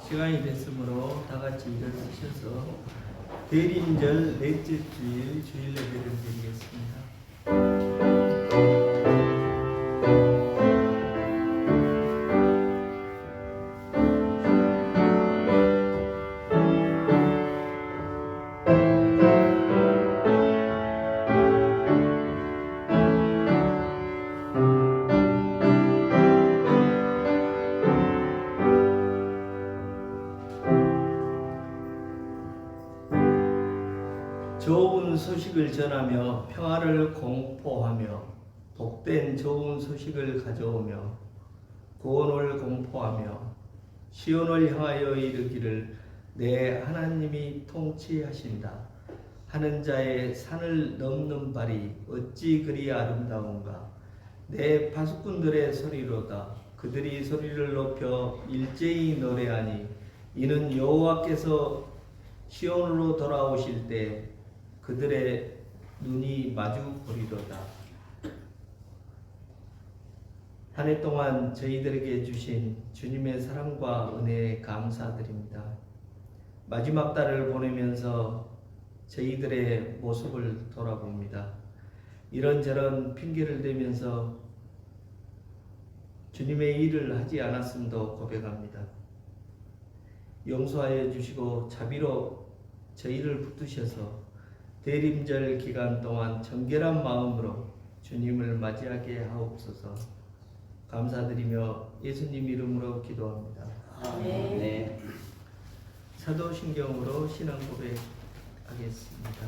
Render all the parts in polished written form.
시간이 됐으므로 다 같이 일어나셔서 대림절 넷째 주일 주일 예배를 드리겠습니다. 좋은 소식을 전하며 평화를 공포하며 복된 좋은 소식을 가져오며 구원을 공포하며 시온을 향하여 이르기를 내 하나님이 통치하신다 하는 자의 산을 넘는 발이 어찌 그리 아름다운가. 내 파수꾼들의 소리로다. 그들이 소리를 높여 일제히 노래하니 이는 여호와께서 시온으로 돌아오실 때 그들의 눈이 마주 보리로다. 한 해 동안 저희들에게 주신 주님의 사랑과 은혜에 감사드립니다. 마지막 달을 보내면서 저희들의 모습을 돌아봅니다. 이런저런 핑계를 대면서 주님의 일을 하지 않았음도 고백합니다. 용서하여 주시고 자비로 저희를 붙드셔서 대림절 기간 동안 정결한 마음으로 주님을 맞이하게 하옵소서. 감사드리며 예수님 이름으로 기도합니다. 아멘. 네. 사도신경으로 신앙 고백하겠습니다.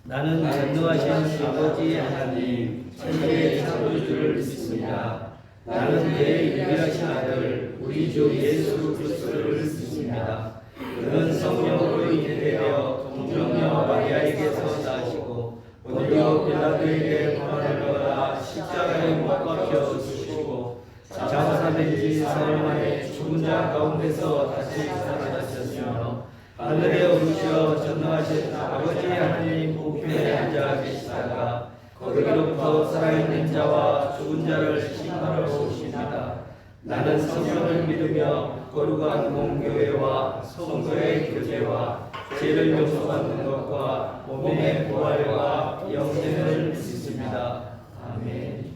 나는 전능하신 아버지 하나님 천지의 창조주를 믿습니다. 나는 그의 유일하신 아들 우리 주 예수 그리스도를 믿습니다. 그는 성령으로 잉태되어 동정녀 마리아에게서 나시고 본디오 빌라도에게 고난을 받아 십자가에 못 박혀 죽으시고 장사된 지 사흘 만에 죽은 자 가운데서 다시 살아나셨으며 하늘에 오르시어 전능하신 아버지 하나님 우편에 앉아 계시다가 거기로부터 살아있는 자와 죽은 자를 심판하러 오십니다. 나는 성령을 믿으며 거룩한 공교회와 성도의 교제와 죄를 용서받는 것과 몸의 부활과 영생을 믿습니다. 아멘.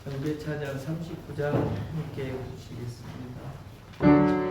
경배 찬양 39장 함께 해주시겠습니다.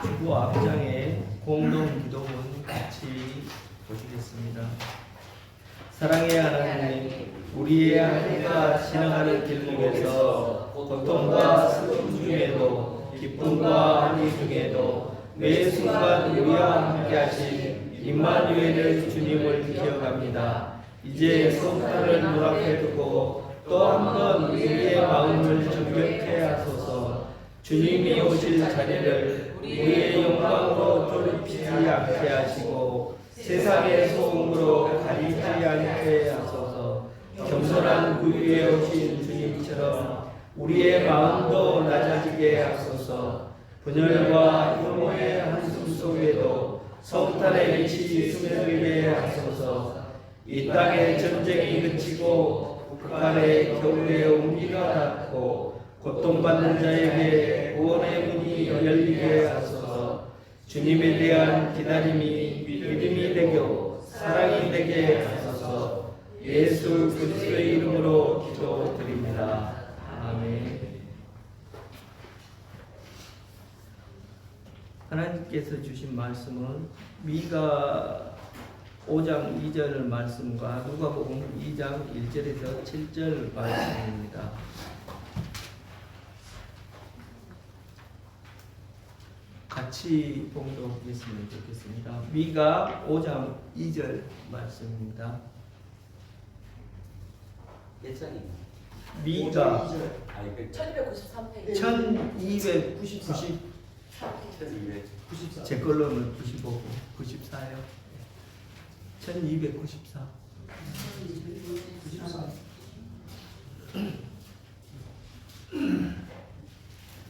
그 앞장에 공동 기도문 같이 보시겠습니다. 사랑의 하나님, 우리의 하늘과 지나가는 길목에서 고통과 슬픔 중에도 기쁨과 한이 중에도 매 순간 우리와 함께 하신 임마누엘 주님을 기억합니다. 이제 성탄을 눈앞에 두고 또 한 번 우리의 마음을 정결케 하소서. 주님이 오실 자리를 우리의 영광으로 돌이키지 않게 하시고 세상의 소음으로 가리지 않게 하소서. 겸손한 그 위에 오신 주님처럼 우리의 마음도 낮아지게 하소서. 분열과 혐오의 한숨 속에도 성탄의 빛이 스며들게 하소서. 이 땅의 전쟁이 그치고 북한의 겨울의 온기가 닿고 고통받는 자에게 구원의 문이 열리게 하소서. 주님에 대한 기다림이 믿음이 되고 사랑이 되게 하소서. 예수 그리스도의 이름으로 기도드립니다. 아멘. 하나님께서 주신 말씀은 미가 5장 2절 말씀과 누가복음 2장 1절에서 7절 말씀입니다. 같이 봉독했으면 좋겠습니다. 미가 5장 2절 말씀입니다. 몇 장이요? 미가 1293페이지. 1290 제 걸로는 95고 94요. 1294.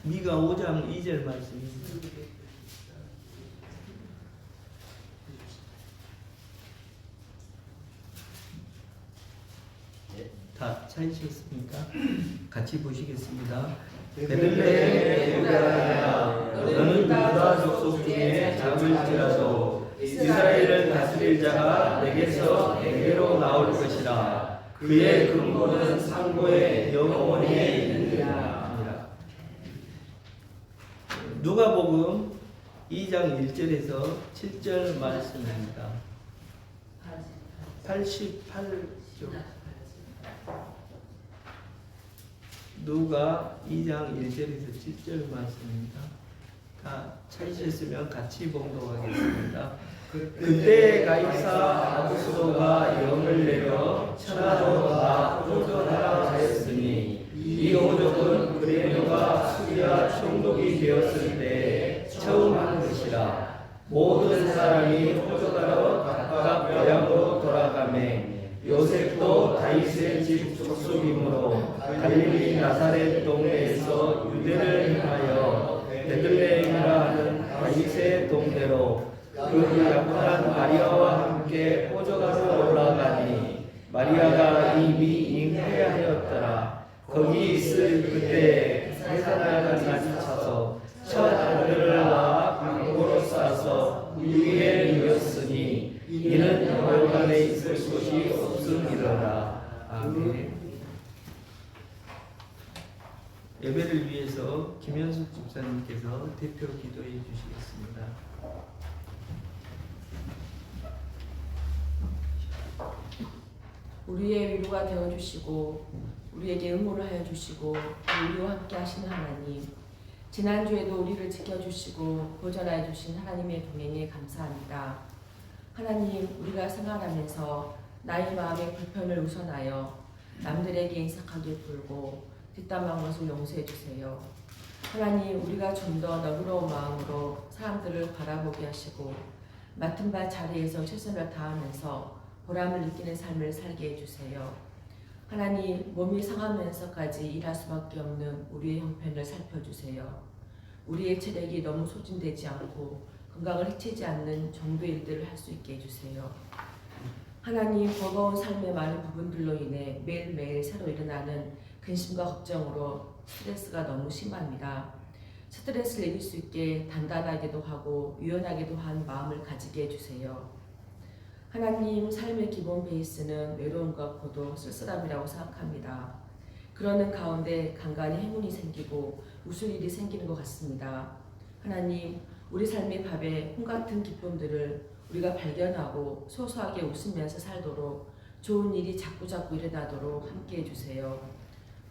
미가 5장 2절 말씀입니다. 다 찾으셨습니까? 같이 보시겠습니다. 베들레헴 유다야, 너는 유다 족속 중에 작을지라도 이스라엘을 다스릴 자가 내게서 내게로 나올 것이라. 그의 근본은 상고의 영원히 있느니라. 누가복음 2장 1절에서 7절 말씀입니다. 88쪽. 누가 2장 1절에서 7절 말씀입니다. 다 찾으셨으면 같이 봉독하겠습니다. 그때 가이사 아구스도가 영을 내려 천하로 다 호적하라 하였으니 이 호적은 그레네와 수리아 총독이 되었을 때 처음 한 것이라. 모든 사람이 호적하러 각각 고향으로 돌아가매 요셉도 다윗의 집 족속이므로 갈릴리 나사렛 동네에서 유대를 향하여 베들레헴이라 하는 다윗의 동네로 그 약혼한 마리아와 함께 호적하러 올라가니 마리아가 이미 잉태하였더라. 거기 있을 그때 세사나가 나지쳐서 첫 아들을 낳아 방고로 싸서 우유에 누였으니 이는 혈관에 있을 곳이 없음이로라. 아멘. 예배를 위해서 김현숙 집사님께서 대표 기도해 주시겠습니다. 우리의 위로가 되어주시고 우리에게 응원을 하여 주시고 우리와 함께 하시는 하나님, 지난주에도 우리를 지켜주시고 보전하여 주신 하나님의 동행에 감사합니다. 하나님, 우리가 생활하면서 나의 마음의 불편을 우선하여 남들에게 인색하게 굴고 뒷담한 것을 용서해 주세요. 하나님, 우리가 좀 더 너그러운 마음으로 사람들을 바라보게 하시고 맡은 바 자리에서 최선을 다하면서 보람을 느끼는 삶을 살게 해주세요. 하나님, 몸이 상하면서까지 일할 수밖에 없는 우리의 형편을 살펴주세요. 우리의 체력이 너무 소진되지 않고 건강을 해치지 않는 정도의 일들을 할 수 있게 해주세요. 하나님, 버거운 삶의 많은 부분들로 인해 매일매일 새로 일어나는 근심과 걱정으로 스트레스가 너무 심합니다. 스트레스를 이길 수 있게 단단하게도 하고 유연하게도 한 마음을 가지게 해주세요. 하나님, 삶의 기본 베이스는 외로움과 고독, 쓸쓸함이라고 생각합니다. 그러는 가운데 간간히 행운이 생기고 웃을 일이 생기는 것 같습니다. 하나님, 우리 삶의 밥에 홍같은 기쁨들을 우리가 발견하고 소소하게 웃으면서 살도록 좋은 일이 자꾸자꾸 일어나도록 함께 해주세요.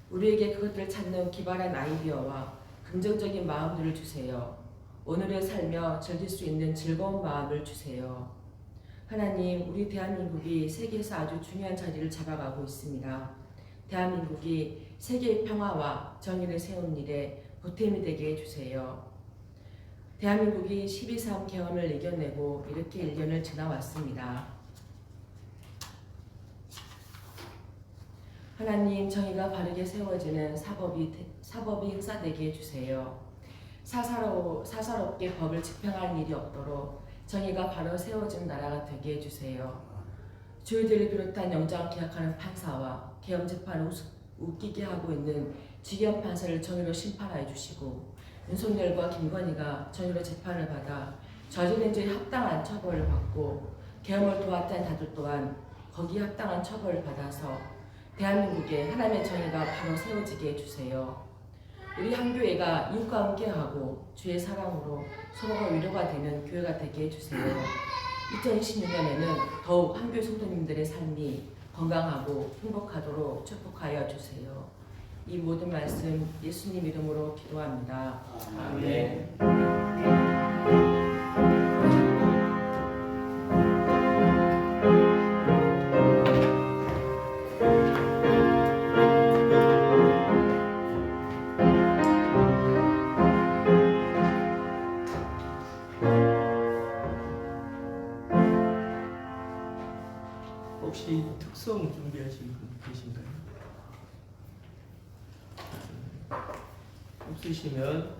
우리에게 그것들을 찾는 기발한 아이디어와 긍정적인 마음들을 주세요. 오늘을 살며 즐길 수 있는 즐거운 마음을 주세요. 하나님, 우리 대한민국이 세계에서 아주 중요한 자리를 잡아가고 있습니다. 대한민국이 세계의 평화와 정의를 세운 일에 보탬이 되게 해주세요. 대한민국이 12.3 개헌을 이겨내고 이렇게 1년을 지나왔습니다. 하나님, 정의가 바르게 세워지는 사법이 행사되게 해주세요. 사사롭게 법을 집행할 일이 없도록 정의가 바로 세워진 나라가 되게 해주세요. 주의들을 비롯한 영장 기각하는 판사와 계엄 재판을 웃기게 하고 있는 지기현 판사를 정의로 심판하여 주시고, 윤석열과 김건희가 정의로 재판을 받아 저지른 죄에 합당한 처벌을 받고, 계엄을 도왔다는 자들 또한 거기에 합당한 처벌을 받아서 대한민국에 하나님의 정의가 바로 세워지게 해주세요. 우리 한교회가 이웃과 함께하고 주의 사랑으로 서로가 위로가 되는 교회가 되게 해주세요. 2026년에는 더욱 한교회 성도님들의 삶이 건강하고 행복하도록 축복하여 주세요. 이 모든 말씀 예수님 이름으로 기도합니다. 아멘. 혹시 특송 준비하신 분 계신가요? 없으시면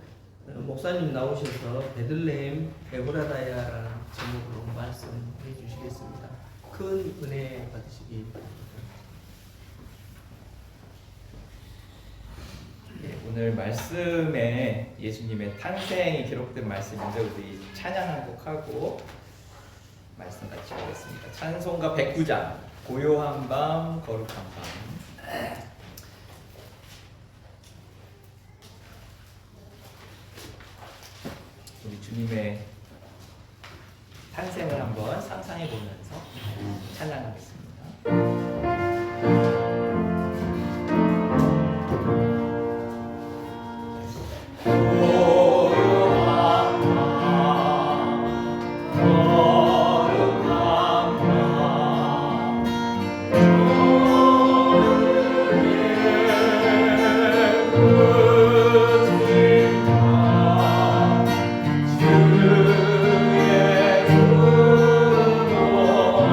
목사님 나오셔서 베들레헴 에브라다야라는 제목으로 말씀해 주시겠습니다. 큰 은혜 받으시기 바랍니다. 네, 오늘 말씀에 예수님의 탄생이 기록된 말씀인데 우리 찬양 한 곡 하고 말씀 같이 보겠습니다. 찬송가 109장 고요한 밤 거룩한 밤. 우리 주님의 탄생을 한번 상상해 보면서 찬양하겠습니다. 주의 주로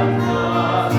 앉아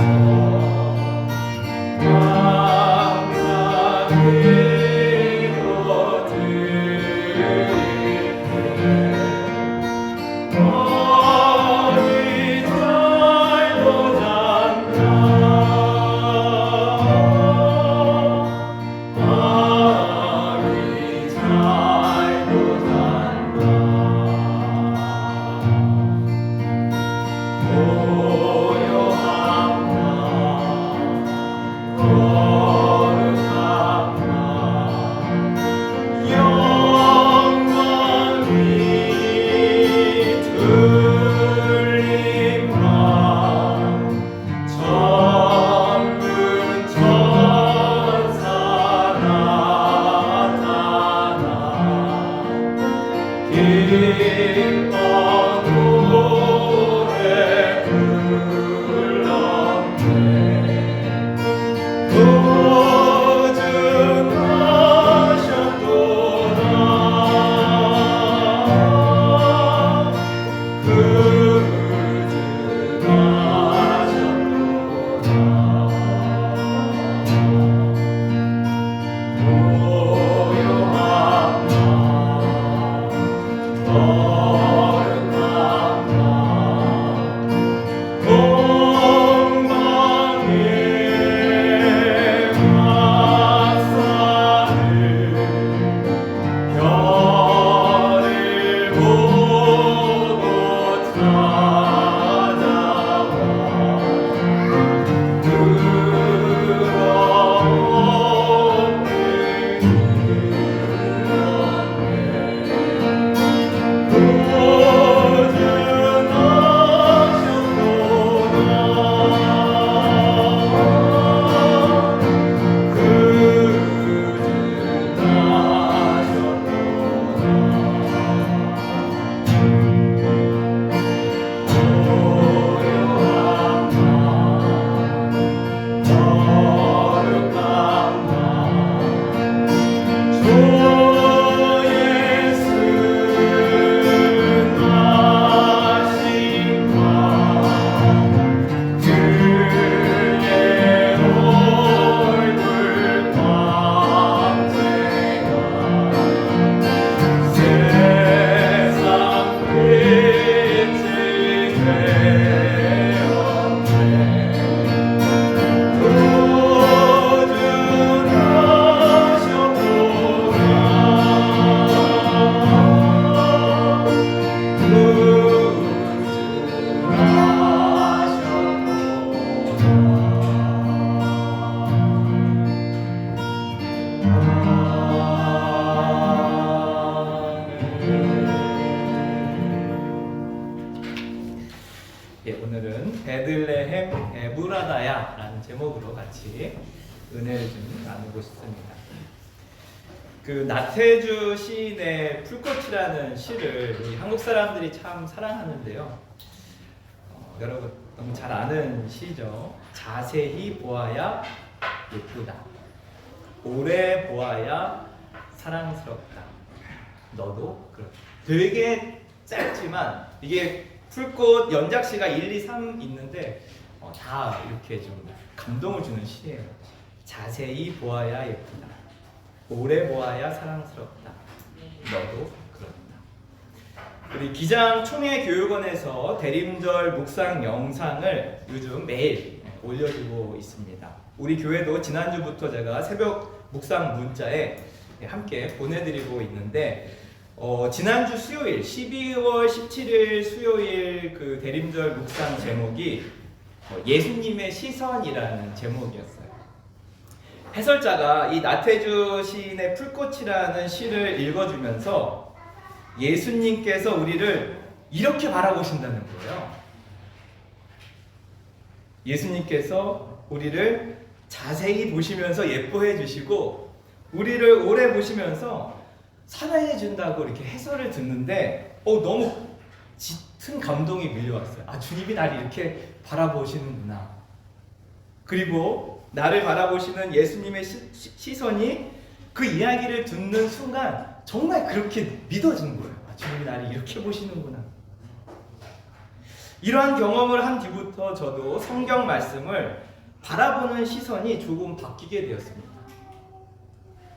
에브라다야라는 제목으로 같이 은혜를 좀 나누고 싶습니다. 그 나태주 시인의 풀꽃이라는 시를 우리 한국 사람들이 참 사랑하는데요. 여러분 너무 잘 아는 시죠. 자세히 보아야 예쁘다. 오래 보아야 사랑스럽다. 너도 그렇다. 되게 짧지만 이게 풀꽃 연작시가 1, 2, 3 있는데 다 이렇게 좀 감동을 주는 시예요. 자세히 보아야 예쁘다. 오래 보아야 사랑스럽다. 너도 그렇다. 우리 기장 총회교육원에서 대림절 묵상 영상을 요즘 매일 올려주고 있습니다. 우리 교회도 지난주부터 제가 새벽 묵상 문자에 함께 보내드리고 있는데 지난주 수요일 12월 17일 수요일 그 대림절 묵상 제목이 예수님의 시선이라는 제목이었어요. 해설자가 이 나태주 시인의 풀꽃이라는 시를 읽어주면서 예수님께서 우리를 이렇게 바라보신다는 거예요. 예수님께서 우리를 자세히 보시면서 예뻐해 주시고 우리를 오래 보시면서 사랑해 준다고 이렇게 해설을 듣는데 너무 짙은 감동이 밀려왔어요. 아, 주님이 나를 이렇게 바라보시는구나. 그리고 나를 바라보시는 예수님의 시선이 그 이야기를 듣는 순간 정말 그렇게 믿어진 거예요. 아, 주님이 나를 이렇게 보시는구나. 이러한 경험을 한 뒤부터 저도 성경 말씀을 바라보는 시선이 조금 바뀌게 되었습니다.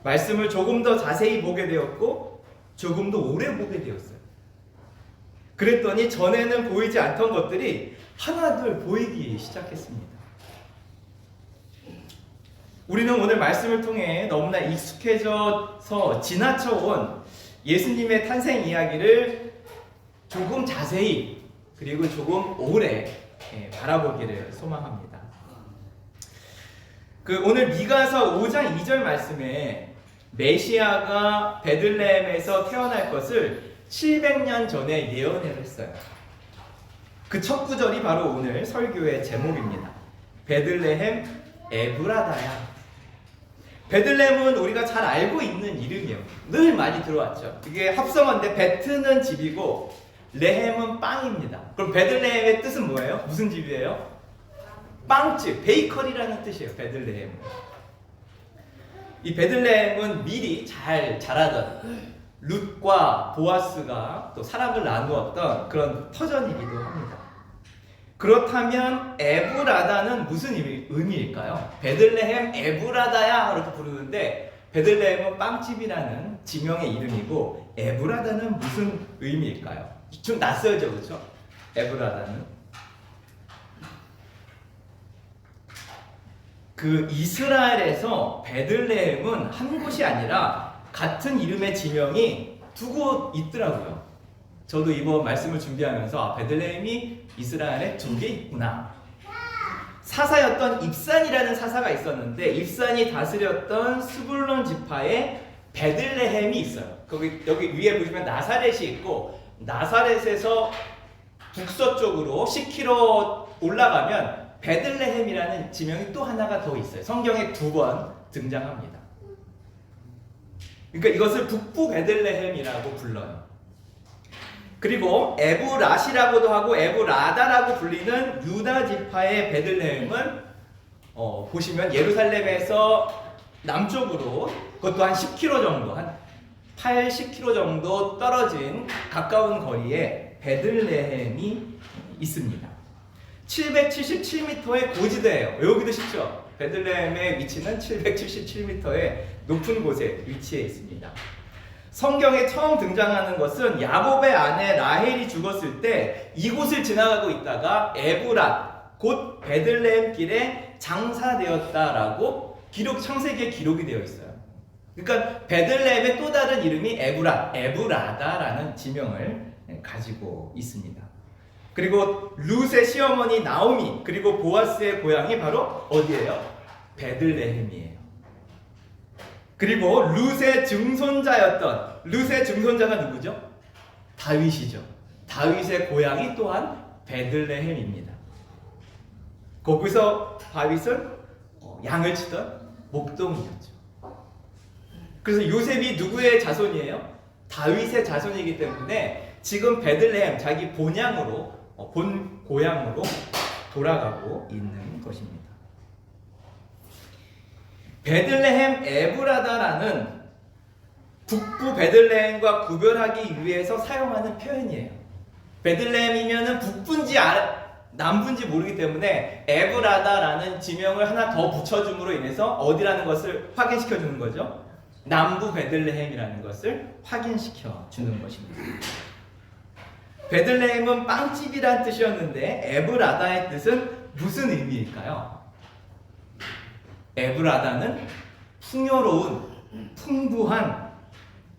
말씀을 조금 더 자세히 보게 되었고 조금 더 오래 보게 되었어요. 그랬더니 전에는 보이지 않던 것들이 하나둘 보이기 시작했습니다. 우리는 오늘 말씀을 통해 너무나 익숙해져서 지나쳐온 예수님의 탄생 이야기를 조금 자세히 그리고 조금 오래 바라보기를 소망합니다. 오늘 미가서 5장 2절 말씀에 메시아가 베들레헴에서 태어날 것을 700년 전에 예언을 했어요. 그 첫 구절이 바로 오늘 설교의 제목입니다. 베들레헴 에브라다야. 베들레헴은 우리가 잘 알고 있는 이름이에요. 늘 많이 들어왔죠. 이게 합성어인데 베트는 집이고 레헴은 빵입니다. 그럼 베들레헴의 뜻은 뭐예요? 무슨 집이에요? 빵집, 베이커리라는 뜻이에요. 베들레헴은. 이 베들레헴은 미리 잘 자라던 룻과 보아스가 또 사랑을 나누었던 그런 터전이기도 합니다. 그렇다면 에브라다는 무슨 의미일까요? 베들레헴 에브라다야 이렇게 부르는데 베들레헴은 빵집이라는 지명의 이름이고 에브라다는 무슨 의미일까요? 좀 낯설죠, 그렇죠? 에브라다는 그 이스라엘에서 베들레헴은 한 곳이 아니라 같은 이름의 지명이 두 곳 있더라고요. 저도 이번 말씀을 준비하면서 베들레헴이 이스라엘에 두 개 있구나. 사사였던 입산이라는 사사가 있었는데 입산이 다스렸던 스불론 지파에 베들레헴이 있어요. 여기 위에 보시면 나사렛이 있고 나사렛에서 북서쪽으로 10km 올라가면 베들레헴이라는 지명이 또 하나가 더 있어요. 성경에 2번 등장합니다. 그러니까 이것을 북부 베들레헴이라고 불러요. 그리고 에브라시라고도 하고 에브라다라고 불리는 유다 지파의 베들레헴은 보시면 예루살렘에서 남쪽으로 그것도 한 10km 정도, 한 80km 정도 떨어진 가까운 거리에 베들레헴이 있습니다. 777m의 고지대예요. 외우기도 쉽죠? 베들레헴의 위치는 777m의 높은 곳에 위치해 있습니다. 성경에 처음 등장하는 것은 야곱의 아내 라헬이 죽었을 때 이곳을 지나가고 있다가 에브랏 곧 베들레헴 길에 장사되었다라고 창세기에 기록이 되어 있어요. 그러니까 베들레헴의 또 다른 이름이 에브라다라는 지명을 가지고 있습니다. 그리고 룻의 시어머니 나오미 그리고 보아스의 고향이 바로 어디예요? 베들레헴이에요. 그리고 룻의 증손자가 누구죠? 다윗이죠. 다윗의 고향이 또한 베들레헴입니다. 거기서 다윗은 양을 치던 목동이었죠. 그래서 요셉이 누구의 자손이에요? 다윗의 자손이기 때문에 지금 베들레헴 자기 본향으로 본 고향으로 돌아가고 있는 것입니다. 베들레헴 에브라다라는 북부 베들레헴과 구별하기 위해서 사용하는 표현이에요. 베들레헴이면은 북부인지 남부인지 모르기 때문에 에브라다라는 지명을 하나 더 붙여줌으로 인해서 어디라는 것을 확인시켜 주는 거죠. 남부 베들레헴이라는 것을 확인시켜 주는 것입니다. 베들레헴은 빵집이란 뜻이었는데 에브라다의 뜻은 무슨 의미일까요? 에브라다는 풍요로운, 풍부한,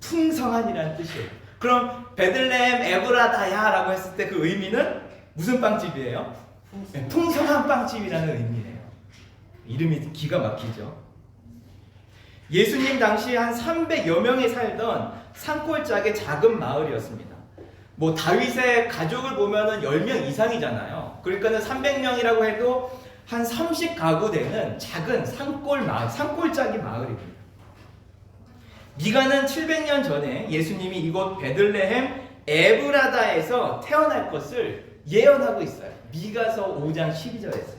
풍성한이라는 뜻이에요. 그럼 베들레헴 에브라다야 라고 했을 때 그 의미는 무슨 빵집이에요? 풍성한 빵집이라는 의미예요. 이름이 기가 막히죠. 예수님 당시 한 300여 명이 살던 산골짜기 작은 마을이었습니다. 뭐 다윗의 가족을 보면은 10명 이상이잖아요. 그러니까는 300명이라고 해도 한 30가구 되는 작은 산골 마을, 산골짜기 마을입니다. 미가는 700년 전에 예수님이 이곳 베들레헴 에브라다에서 태어날 것을 예언하고 있어요. 미가서 5장 12절에서.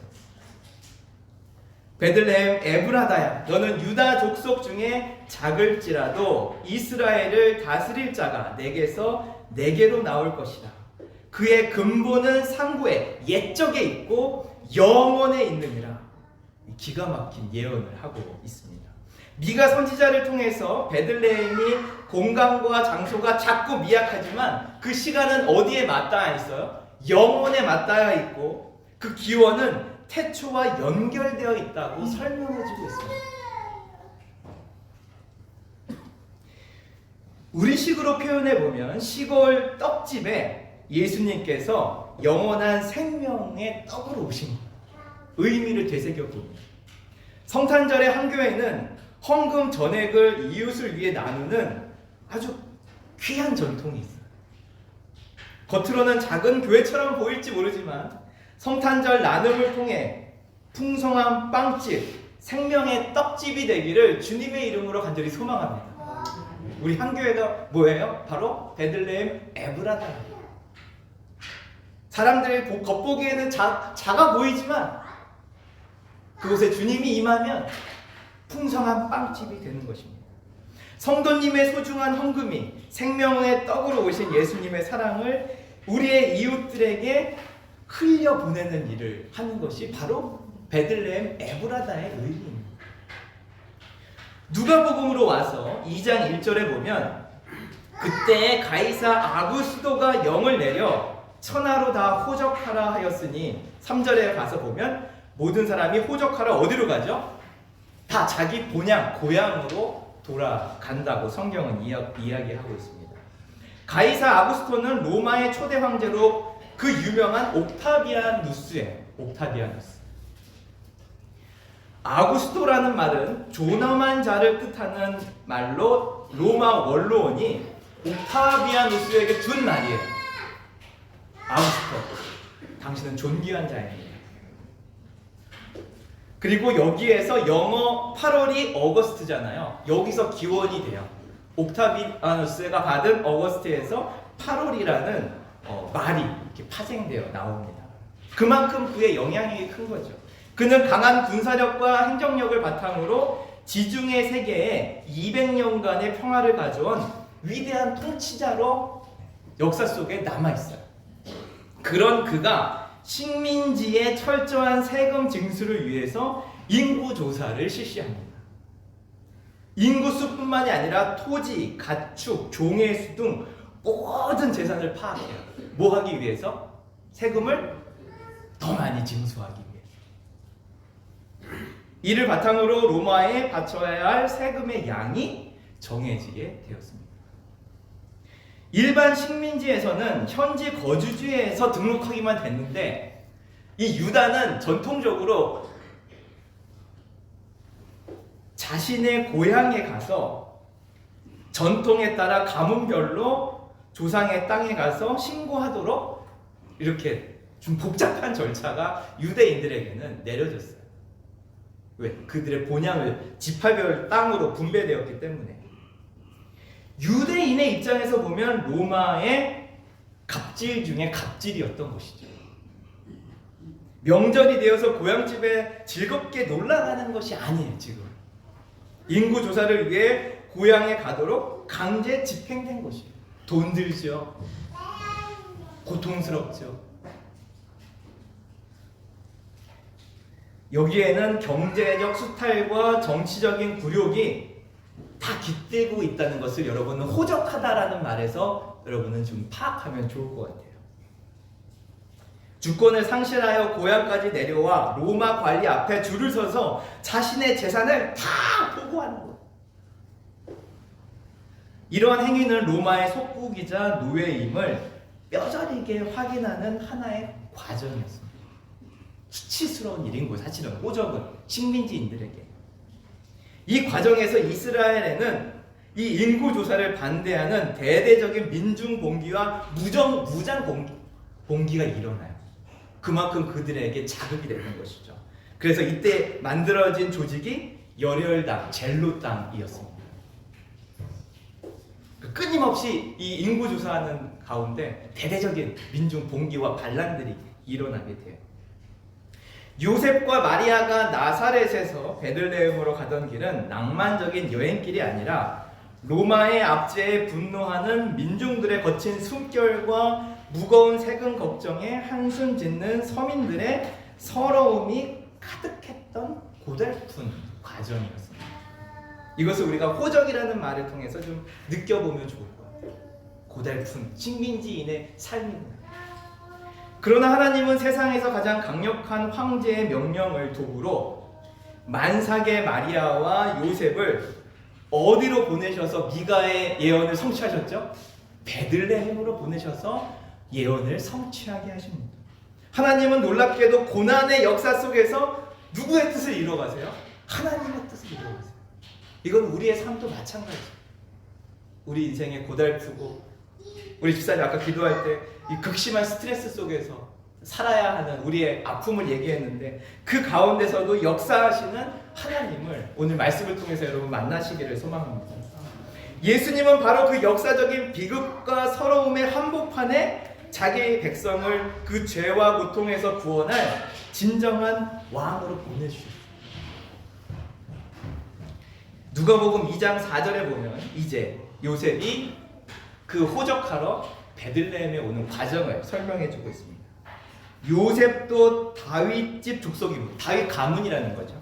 베들레헴 에브라다야, 너는 유다 족속 중에 작을지라도 이스라엘을 다스릴 자가 내게로 나올 것이다. 그의 근본은 상구에 옛적에 있고 영원에 있느니라. 기가 막힌 예언을 하고 있습니다. 미가 선지자를 통해서 베들레헴이 공간과 장소가 작고 미약하지만 그 시간은 어디에 맞닿아 있어요? 영원에 맞닿아 있고 그 기원은 태초와 연결되어 있다고 설명해주고 있습니다. 우리식으로 표현해보면 시골 떡집에 예수님께서 영원한 생명의 떡으로 오신 의미를 되새겨봅니다. 성탄절의 한 교회는 헌금 전액을 이웃을 위해 나누는 아주 귀한 전통이 있어요. 겉으로는 작은 교회처럼 보일지 모르지만 성탄절 나눔을 통해 풍성한 빵집, 생명의 떡집이 되기를 주님의 이름으로 간절히 소망합니다. 우리 한교회가 뭐예요? 바로 베들레헴 에브라다입니다. 사람들이 겉보기에는 작아 보이지만 그곳에 주님이 임하면 풍성한 빵집이 되는 것입니다. 성도님의 소중한 헌금이 생명의 떡으로 오신 예수님의 사랑을 우리의 이웃들에게 흘려보내는 일을 하는 것이 바로 베들레헴 에브라다의 의미입니다. 누가복음으로 와서 2장 1절에 보면 그때 가이사 아구스도가 영을 내려 천하로 다 호적하라 하였으니 3절에 가서 보면 모든 사람이 호적하러 어디로 가죠? 다 자기 본향, 고향으로 돌아간다고 성경은 이야기하고 있습니다. 가이사 아구스토는 로마의 초대 황제로 그 유명한 옥타비아누스예요. 옥타비아누스. 아구스토라는 말은 존엄한 자를 뜻하는 말로 로마 원로원이 옥타비아누스에게 준 말이에요. 아구스토, 당신은 존귀한 자입니다. 그리고 여기에서 영어 8월이 어거스트잖아요. 여기서 기원이 돼요. 옥타비아누스가 받은 어거스트에서 8월이라는 말이 이렇게 파생되어 나옵니다. 그만큼 그의 영향력이 큰 거죠. 그는 강한 군사력과 행정력을 바탕으로 지중해 세계에 200년간의 평화를 가져온 위대한 통치자로 역사 속에 남아있어요. 그런 그가 식민지의 철저한 세금 징수를 위해서 인구조사를 실시합니다. 인구수뿐만이 아니라 토지, 가축, 종의 수 등 모든 재산을 파악해요. 뭐 하기 위해서? 세금을 더 많이 징수하기 위해서. 이를 바탕으로 로마에 바쳐야 할 세금의 양이 정해지게 되었습니다. 일반 식민지에서는 현지 거주지에서 등록하기만 됐는데 이 유다는 전통적으로 자신의 고향에 가서 전통에 따라 가문별로 조상의 땅에 가서 신고하도록 이렇게 좀 복잡한 절차가 유대인들에게는 내려졌어요. 왜? 그들의 본향을 지파별 땅으로 분배되었기 때문에. 유대인의 입장에서 보면 로마의 갑질 중에 갑질이었던 것이죠. 명절이 되어서 고향집에 즐겁게 놀러가는 것이 아니에요. 지금 인구 조사를 위해 고향에 가도록 강제 집행된 것이에요. 돈 들죠. 고통스럽죠. 여기에는 경제적 수탈과 정치적인 굴욕이 다 깃들고 있다는 것을 여러분은 호적하다라는 말에서 여러분은 좀 파악하면 좋을 것 같아요. 주권을 상실하여 고향까지 내려와 로마 관리 앞에 줄을 서서 자신의 재산을 다 보고하는 거예요. 이러한 행위는 로마의 속국이자 노예임을 뼈저리게 확인하는 하나의 과정이었습니다. 수치스러운 일인 거예요. 사실은 호적은 식민지인들에게. 이 과정에서 이스라엘에는 이 인구 조사를 반대하는 대대적인 민중 봉기와 무장 봉기가 일어나요. 그만큼 그들에게 자극이 되는 것이죠. 그래서 이때 만들어진 조직이 열혈당, 젤로당이었습니다. 끊임없이 이 인구 조사하는 가운데 대대적인 민중 봉기와 반란들이 일어나게 돼요. 요셉과 마리아가 나사렛에서 베들레헴으로 가던 길은 낭만적인 여행길이 아니라 로마의 압제에 분노하는 민중들의 거친 숨결과 무거운 세금 걱정에 한숨 짓는 서민들의 서러움이 가득했던 고달픈 과정이었습니다. 이것을 우리가 호적이라는 말을 통해서 좀 느껴보면 좋을 것 같아요. 고달픈 식민지인의 삶입니다. 그러나 하나님은 세상에서 가장 강력한 황제의 명령을 도구로 만삭의 마리아와 요셉을 어디로 보내셔서 미가의 예언을 성취하셨죠? 베들레헴으로 보내셔서 예언을 성취하게 하십니다. 하나님은 놀랍게도 고난의 역사 속에서 누구의 뜻을 이루어가세요? 하나님의 뜻을 이루어가세요. 이건 우리의 삶도 마찬가지예요. 우리 인생에 고달프고 우리 집사님 아까 기도할 때 이 극심한 스트레스 속에서 살아야 하는 우리의 아픔을 얘기했는데 그 가운데서도 역사하시는 하나님을 오늘 말씀을 통해서 여러분 만나시기를 소망합니다. 예수님은 바로 그 역사적인 비극과 서러움의 한복판에 자기 백성을 그 죄와 고통에서 구원할 진정한 왕으로 보내주셨어요. 누가복음 2장 4절에 보면 이제 요셉이 그 호적하러 베들레헴에 오는 과정을 설명해주고 있습니다. 요셉도 다윗집 족속이고 다윗 가문이라는 거죠.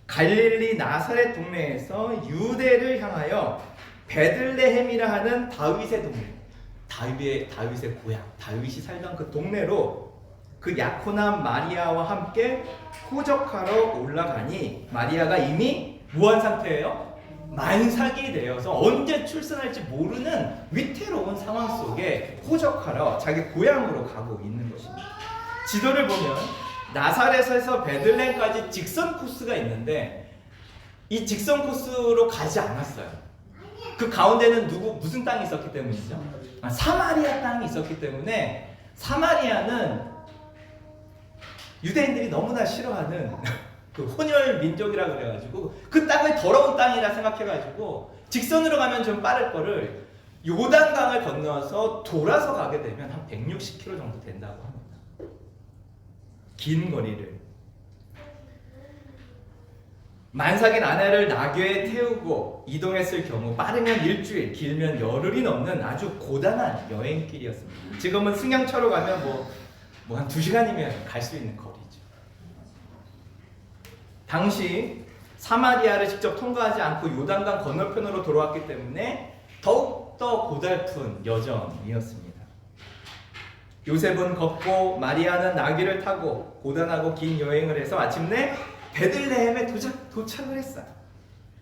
갈릴리 나사렛 동네에서 유대를 향하여 베들레헴이라 하는 다윗의 동네, 다윗의 고향, 다윗이 살던 그 동네로 그 약혼한 마리아와 함께 호적하러 올라가니 마리아가 이미 뭐한 상태예요? 만삭이 되어서 언제 출산할지 모르는 위태로운 상황 속에 호적하러 자기 고향으로 가고 있는 것입니다. 지도를 보면 나사렛에서 베들레헴까지 직선 코스가 있는데 이 직선 코스로 가지 않았어요. 그 가운데는 무슨 땅이 있었기 때문이죠? 사마리아 땅이 있었기 때문에 사마리아는 유대인들이 너무나 싫어하는 그 혼혈 민족이라 그래가지고 그 땅을 더러운 땅이라 생각해가지고 직선으로 가면 좀 빠를 거를 요단강을 건너서 돌아서 가게 되면 한 160km 정도 된다고 합니다. 긴 거리를. 만삭인 아내를 나귀에 태우고 이동했을 경우 빠르면 일주일, 길면 열흘이 넘는 아주 고단한 여행길이었습니다. 지금은 승용차로 가면 뭐 한 2시간이면 갈 수 있는 거리죠. 당시 사마리아를 직접 통과하지 않고 요단강 건너편으로 돌아왔기 때문에 더욱더 고달픈 여정이었습니다. 요셉은 걷고 마리아는 나귀를 타고 고단하고 긴 여행을 해서 마침내 베들레헴에 도착을 했어요.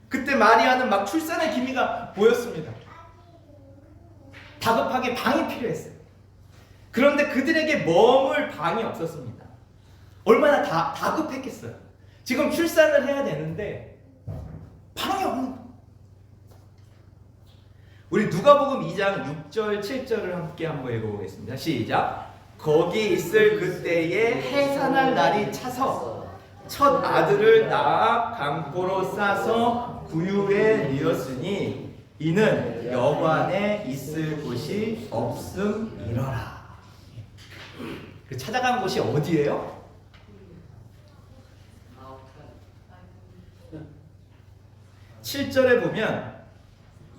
그때 마리아는 막 출산의 기미가 보였습니다. 다급하게 방이 필요했어요. 그런데 그들에게 머물 방이 없었습니다. 얼마나 다급했겠어요. 지금 출산을 해야 되는데 방이 없는 거예요. 우리 누가복음 2장 6절 7절을 함께 한번 읽어보겠습니다. 시작. 거기 있을 그때에 해산할 날이 차서 첫 아들을 낳아 강포로 싸서 구유에 뉘었으니 이는 여관에 있을 곳이 없음이러라. 그 찾아간 곳이 어디예요? 7절에 보면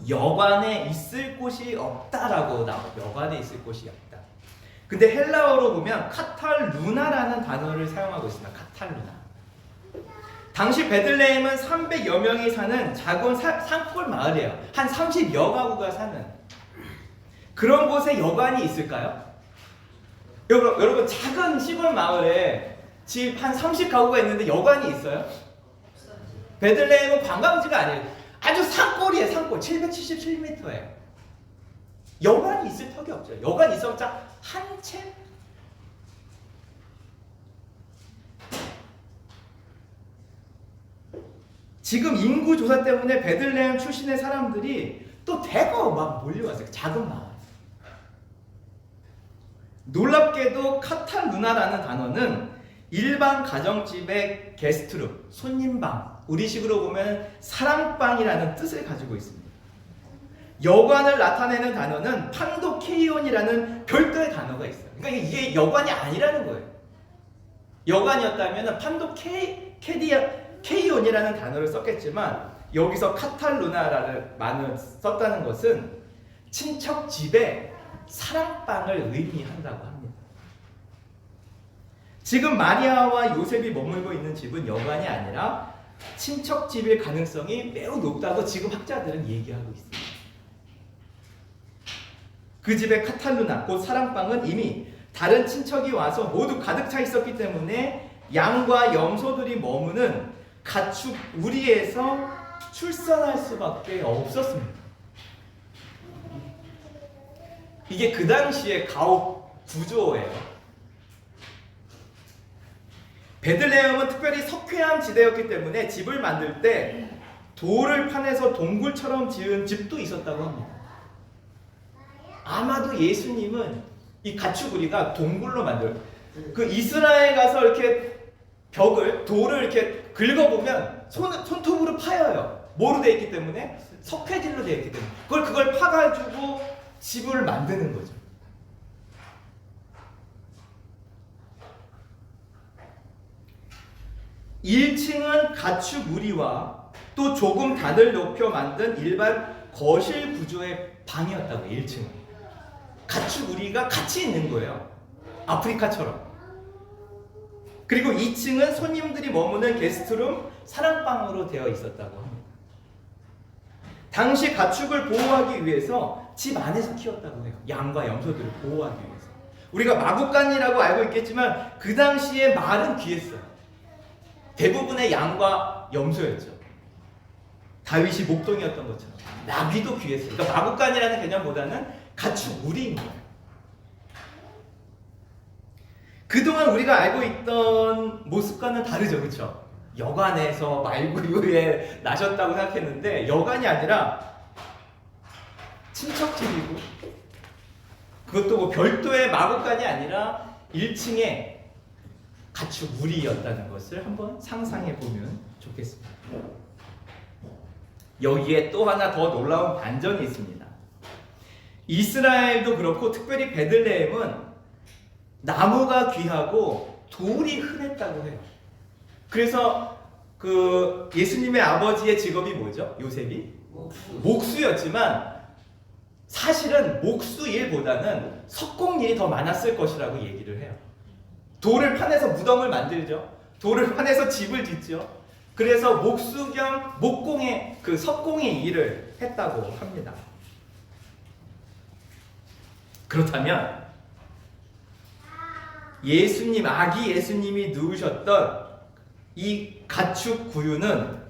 여관에 있을 곳이 없다라고 나와요. 여관에 있을 곳이 없다. 근데 헬라어로 보면 카탈루나라는 단어를 사용하고 있습니다. 카탈루나. 당시 베들레헴은 300여 명이 사는 작은 산골 마을이에요. 한 30여 가구가 사는 그런 곳에 여관이 있을까요? 여러분 작은 시골 마을에 집 한 30가구가 있는데 여관이 있어요? 베들레헴은 관광지가 아니에요. 아주 산골이에요. 산골 777m예요. 여관이 있을 턱이 없죠. 여관이 있어봤자 한 채? 지금 인구 조사 때문에 베들레헴 출신의 사람들이 또 대거 막 몰려왔어요. 작은 마을. 놀랍게도 카탈루나라는 단어는 일반 가정집의 게스트룸, 손님방, 우리식으로 보면 사랑방이라는 뜻을 가지고 있습니다. 여관을 나타내는 단어는 판도케이온이라는 별도의 단어가 있어요. 그러니까 이게 여관이 아니라는 거예요. 여관이었다면 판도케이온이라는 단어를 썼겠지만 여기서 카탈루나라는 말을 썼다는 것은 친척 집에 사랑방을 의미한다고 합니다. 지금 마리아와 요셉이 머물고 있는 집은 여관이 아니라 친척집일 가능성이 매우 높다고 지금 학자들은 얘기하고 있습니다. 그 집의 카탈루나, 곧 사랑방은 이미 다른 친척이 와서 모두 가득 차 있었기 때문에 양과 염소들이 머무는 가축 우리에서 출산할 수밖에 없었습니다. 이게 그 당시의 가옥 구조예요. 베들레헴은 특별히 석회암 지대였기 때문에 집을 만들 때 돌을 파내서 동굴처럼 지은 집도 있었다고 합니다. 아마도 예수님은 이 가축우리가 동굴로 만들어요. 그 이스라엘 가서 이렇게 돌을 이렇게 긁어보면 손톱으로 파여요. 뭐로 되어 있기 때문에? 석회질로 되어 있기 때문에. 그걸 파가지고 집을 만드는 거죠. (1층은) 가축 우리와 또 조금 단을 높여 만든 일반 거실 구조의 방이었다고. 1층은 가축 우리가 같이 있는 거예요. 아프리카처럼. 그리고 2층은 손님들이 머무는 게스트룸, 사랑방으로 되어 있었다고 합니다. 당시 가축을 보호하기 위해서 집 안에서 키웠다고 해요. 양과 염소들을 보호하기 위해서. 우리가 마구간이라고 알고 있겠지만 그 당시에 말은 귀했어요. 대부분의 양과 염소였죠. 다윗이 목동이었던 것처럼 나귀도 귀했어요. 그러니까 마구간이라는 개념보다는 가축 우리인 거예요. 그동안 우리가 알고 있던 모습과는 다르죠, 그렇죠? 여관에서 말구유에 나셨다고 생각했는데 여관이 아니라 친척집이고, 그것도 뭐 별도의 마구간이 아니라 1층에 가축 우리였다는 것을 한번 상상해 보면 좋겠습니다. 여기에 또 하나 더 놀라운 반전이 있습니다. 이스라엘도 그렇고 특별히 베들레헴은 나무가 귀하고 돌이 흔했다고 해요. 그래서 그 예수님의 아버지의 직업이 뭐죠? 요셉이? 목수였지만 사실은 목수 일보다는 석공 일이 더 많았을 것이라고 얘기를 해요. 돌을 파내서 무덤을 만들죠. 돌을 파내서 집을 짓죠. 그래서 목수 겸 목공의 그 석공의 일을 했다고 합니다. 그렇다면 예수님, 아기 예수님이 누우셨던 이 가축 구유는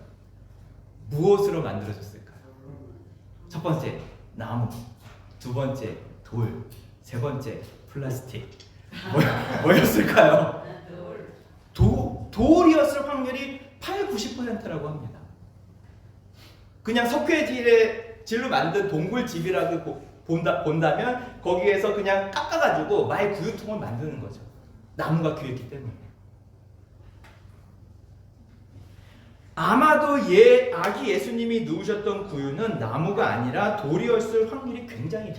무엇으로 만들어졌을까요? 첫 번째, 나무. 두 번째, 돌. 세 번째, 플라스틱. 뭐였을까요? 돌이었을 확률이 80~90%라고 합니다. 그냥 석회질로 만든 동굴집이라고 본다면 거기에서 그냥 깎아가지고 마의 구유통을 만드는 거죠. 나무가 귀했기 때문에. 아마도 아기 예수님이 누우셨던 구유는 나무가 아니라 돌이었을 확률이 굉장히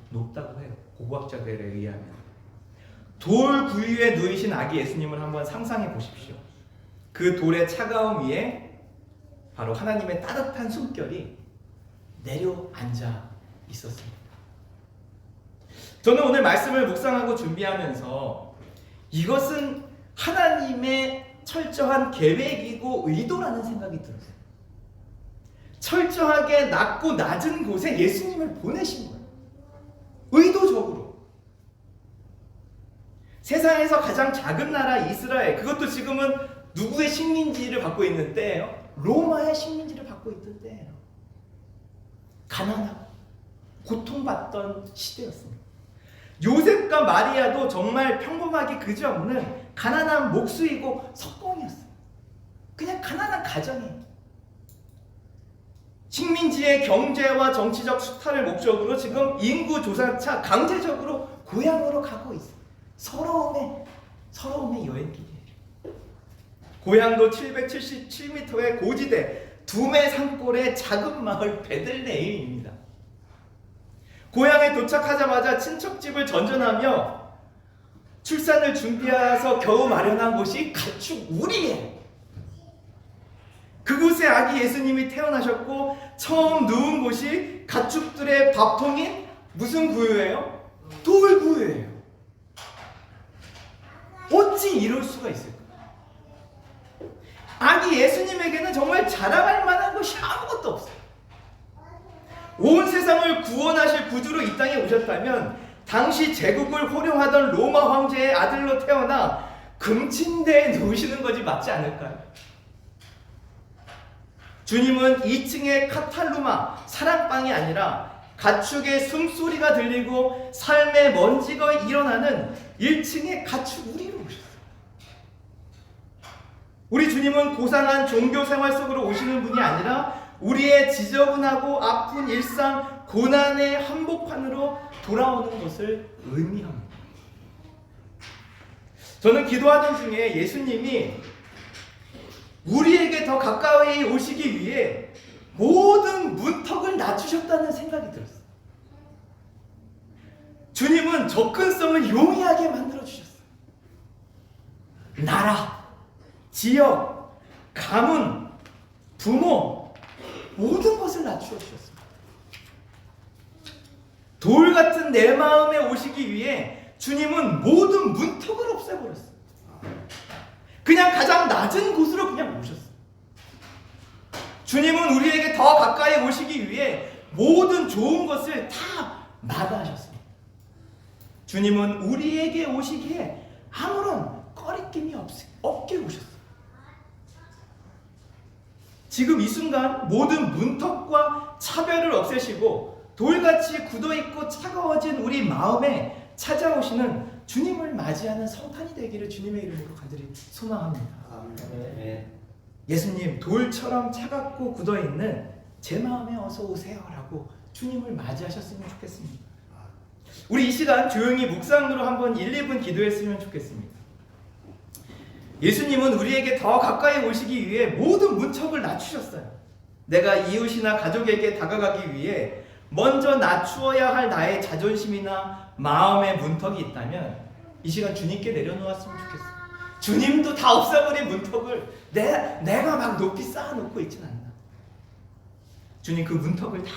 높다고 해요. 고고학자들에 의하면. 돌 구유에 누이신 아기 예수님을 한번 상상해 보십시오. 그 돌의 차가움 위에 바로 하나님의 따뜻한 숨결이 내려앉아 있었습니다. 저는 오늘 말씀을 묵상하고 준비하면서 이것은 하나님의 철저한 계획이고 의도라는 생각이 들었어요. 철저하게 낮고 낮은 곳에 예수님을 보내신 거예요. 의도적으로. 세상에서 가장 작은 나라 이스라엘, 그것도 지금은 누구의 식민지를 받고 있는 때예요? 로마의 식민지를 받고 있던 때예요. 가난하고 고통받던 시대였습니다. 요셉과 마리아도 정말 평범하기 그지없는 가난한 목수이고 석공이었어요. 그냥 가난한 가정이에요. 식민지의 경제와 정치적 수탈을 목적으로 지금 인구 조사차 강제적으로 고향으로 가고 있어요. 서러움의 여행길이에요. 고향도 777m의 고지대 두메 산골의 작은 마을 베들레헴입니다. 고향에 도착하자마자 친척집을 전전하며 출산을 준비해서 겨우 마련한 곳이 가축 우리예요. 그곳에 아기 예수님이 태어나셨고 처음 누운 곳이 가축들의 밥통인 무슨 구유예요? 돌구유예요. 어찌 이럴 수가 있을까? 아기 예수님에게는 정말 자랑할 만한 것이 아무것도 없어요. 온 세상을 구원하실 구주로 이 땅에 오셨다면 당시 제국을 호령하던 로마 황제의 아들로 태어나 금침대에 누우시는 것이 맞지 않을까요? 주님은 2층의 카탈루마 사랑방이 아니라 가축의 숨소리가 들리고 삶의 먼지가 일어나는 1층의 가축 우리로 오셨어요. 우리 주님은 고상한 종교 생활 속으로 오시는 분이 아니라 우리의 지저분하고 아픈 일상 고난의 한복판으로 돌아오는 것을 의미합니다. 저는 기도하던 중에 예수님이 우리에게 더 가까이 오시기 위해 모든 문턱을 낮추셨다는 생각이 들었어요. 주님은 접근성을 용이하게 만들어주셨어요. 나라, 지역, 가문, 부모 모든 것을 낮추어 주셨습니다. 돌 같은 내 마음에 오시기 위해 주님은 모든 문턱을 없애버렸어요. 그냥 가장 낮은 곳으로 그냥 오셨어요. 주님은 우리에게 더 가까이 오시기 위해 모든 좋은 것을 다 마다하셨습니다. 주님은 우리에게 오시기에 아무런 꺼리낌이 없게 오셨어요. 지금 이 순간 모든 문턱과 차별을 없애시고 돌같이 굳어있고 차가워진 우리 마음에 찾아오시는 주님을 맞이하는 성탄이 되기를 주님의 이름으로 간절히 소망합니다. 아멘. 예수님, 돌처럼 차갑고 굳어있는 제 마음에 어서 오세요 라고 주님을 맞이하셨으면 좋겠습니다. 우리 이 시간 조용히 묵상으로 한번 1, 2분 기도했으면 좋겠습니다. 예수님은 우리에게 더 가까이 오시기 위해 모든 문턱을 낮추셨어요. 내가 이웃이나 가족에게 다가가기 위해 먼저 낮추어야 할 나의 자존심이나 마음의 문턱이 있다면 이 시간 주님께 내려놓았으면 좋겠어요. 주님도 다 없애버린 문턱을 내가 막 높이 쌓아놓고 있진 않나. 주님 그 문턱을 다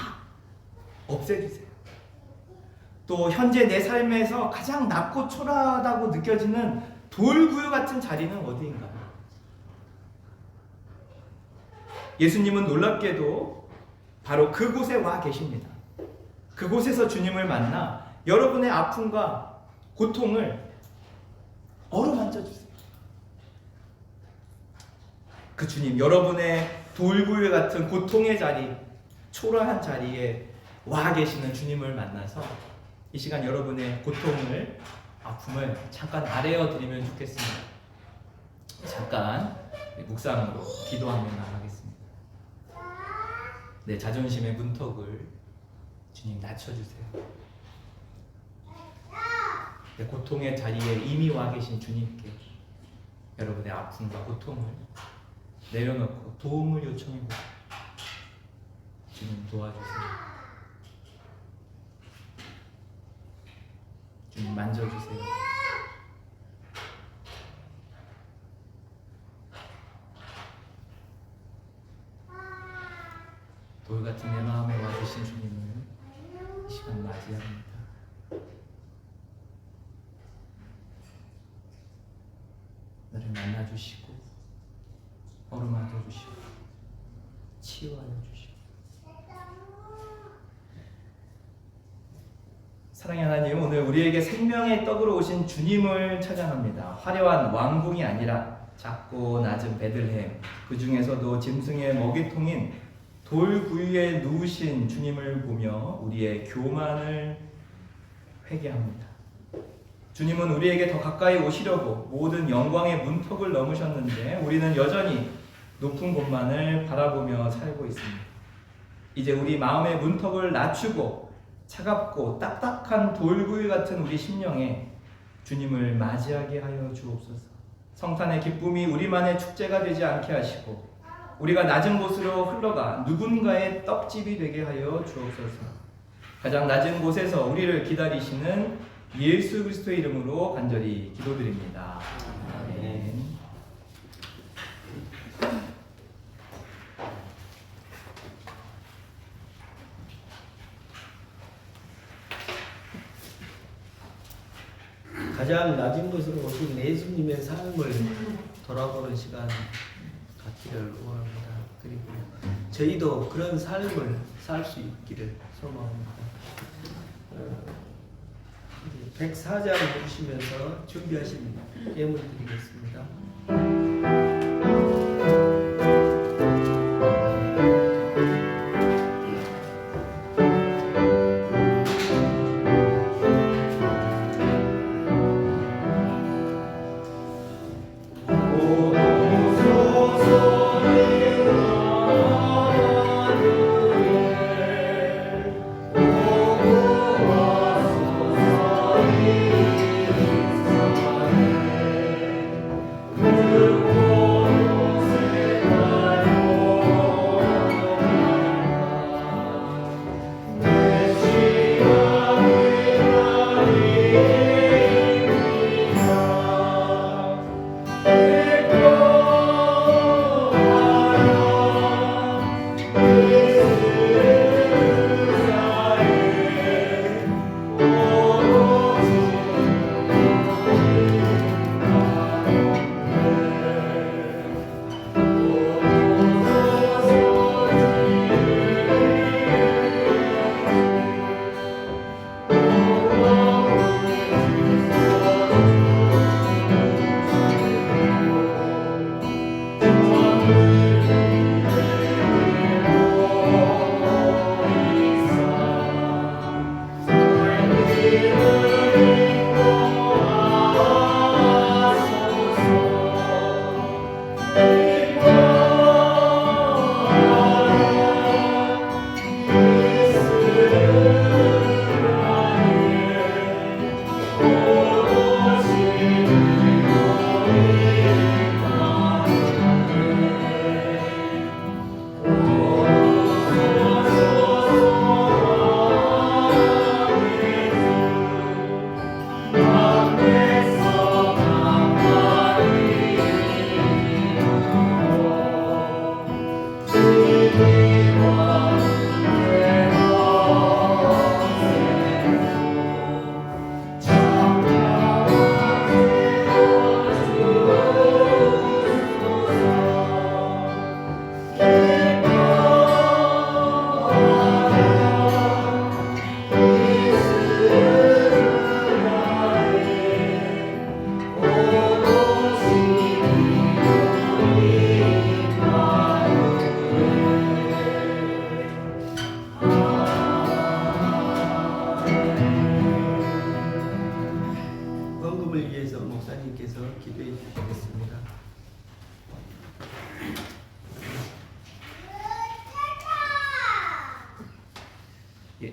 없애주세요. 또 현재 내 삶에서 가장 낮고 초라하다고 느껴지는 돌구유 같은 자리는 어디인가? 예수님은 놀랍게도 바로 그곳에 와 계십니다. 그곳에서 주님을 만나 여러분의 아픔과 고통을 어루만져 주세요. 그 주님, 여러분의 돌구유 같은 고통의 자리, 초라한 자리에 와 계시는 주님을 만나서 이 시간 여러분의 고통을, 아픔을 잠깐 아뢰어 드리면 좋겠습니다. 잠깐 묵상으로 기도하며 나가겠습니다. 내 자존심의 문턱을 주님 낮춰주세요. 고통의 자리에 이미 와 계신 주님께 여러분의 아픔과 고통을 내려놓고 도움을 요청해보세요. 주님 도와주세요. 주님 만져주세요. 돌같은 내 마음에 와 계신 주님을 이 시간 맞이합니다. 나를 만나주시고 어루만져 주시고 치유하여 주시고 사랑의 하나님, 오늘 우리에게 생명의 떡으로 오신 주님을 찬양합니다. 화려한 왕궁이 아니라 작고 낮은 베들레헴, 그 중에서도 짐승의 먹이통인 돌구유에 누우신 주님을 보며 우리의 교만을 회개합니다. 주님은 우리에게 더 가까이 오시려고 모든 영광의 문턱을 넘으셨는데 우리는 여전히 높은 곳만을 바라보며 살고 있습니다. 이제 우리 마음의 문턱을 낮추고 차갑고 딱딱한 돌구이 같은 우리 심령에 주님을 맞이하게 하여 주옵소서. 성탄의 기쁨이 우리만의 축제가 되지 않게 하시고 우리가 낮은 곳으로 흘러가 누군가의 떡집이 되게 하여 주옵소서. 가장 낮은 곳에서 우리를 기다리시는 예수 그리스도의 이름으로 간절히 기도드립니다. 아멘. 가장 낮은 곳으로 오신 예수님의 삶을 돌아보는 시간 갖기를 원합니다. 그리고 저희도 그런 삶을 살 수 있기를 소망합니다. 104장 보시면서 준비하신 예물 드리겠습니다.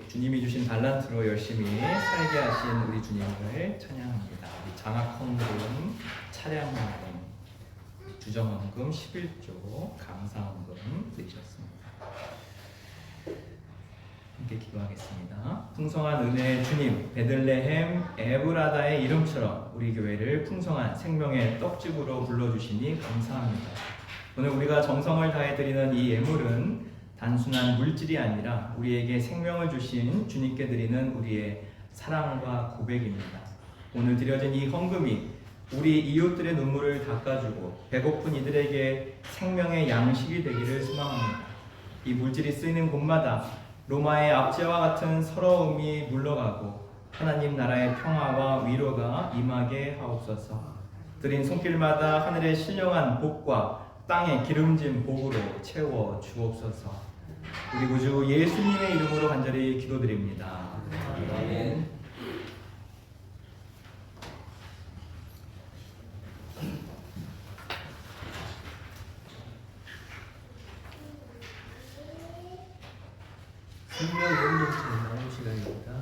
주님이 주신 달란트로 열심히 살게 하신 우리 주님을 찬양합니다. 장학헌금, 차량헌금, 주정헌금 11조, 감사헌금 드리셨습니다. 함께 기도하겠습니다. 풍성한 은혜의 주님, 베들레헴 에브라다의 이름처럼 우리 교회를 풍성한 생명의 떡집으로 불러주시니 감사합니다. 오늘 우리가 정성을 다해 드리는 이 예물은 단순한 물질이 아니라 우리에게 생명을 주신 주님께 드리는 우리의 사랑과 고백입니다. 오늘 드려진 이 헌금이 우리 이웃들의 눈물을 닦아주고 배고픈 이들에게 생명의 양식이 되기를 소망합니다. 이 물질이 쓰이는 곳마다 로마의 압제와 같은 서러움이 물러가고 하나님 나라의 평화와 위로가 임하게 하옵소서. 드린 손길마다 하늘의 신령한 복과 땅의 기름진 복으로 채워 주옵소서. 우리 구주 예수님의 이름으로 간절히 기도드립니다. 아멘. 생명 공동체 나눔 시간입니다.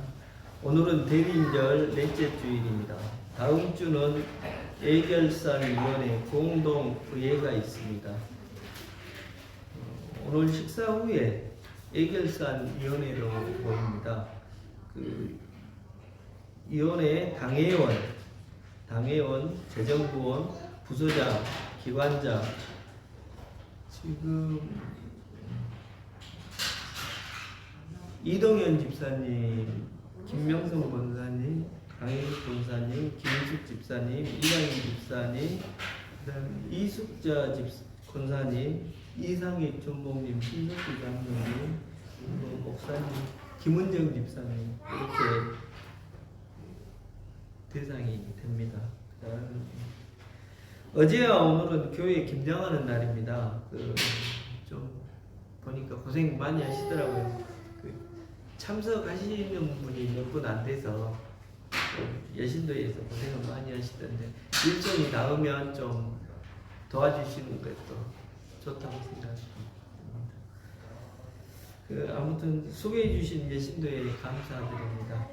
오늘은 대림절 넷째 주일입니다. 다음 주는 예결산위원회 공동의회가 있습니다. 오늘 식사 후에 예결산위원회로 모입니다. 그 위원회 당회원, 재정부원, 부서장, 기관장, 지금 이동현 집사님, 김명성 권사님, 강혜숙 권사님, 김인숙 집사님, 이양희 집사님, 그다음에 이숙자 권사님, 이상희 전목님, 신석기 장로님, 목사님, 김은정 집사님 이렇게 대상이 됩니다. 그다음에 어제와 오늘은 교회에 김장하는 날입니다. 좀 보니까 고생 많이 하시더라고요. 참석하시는 분이 몇 분 안 돼서 여신도에서 고생을 많이 하시던데 일정이 닿으면 좀 도와주시는 것도 좋다고 생각합니다. 아무튼 소개해 주신 여신도에 감사드립니다.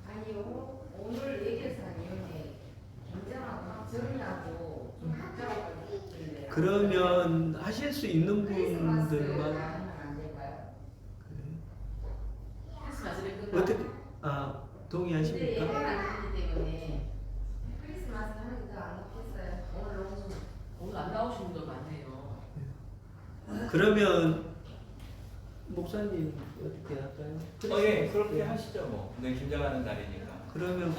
아니요, 오늘 예결산위원회 김장하고 정리하고 좀 바꿔가지고 그러면 하실 수 있는 분들만 하면 안 될까요? 어떻게 근데 동의하십니까? 예배가 안 되기 때문에 크리스마스 하는 거 안 했어요. 오늘 안 나오시는 분들 많네요. 그러면 목사님 어떻게 할까요? 예, 그렇게 하시죠 뭐. 오늘 김장하는 날이니까. 그러면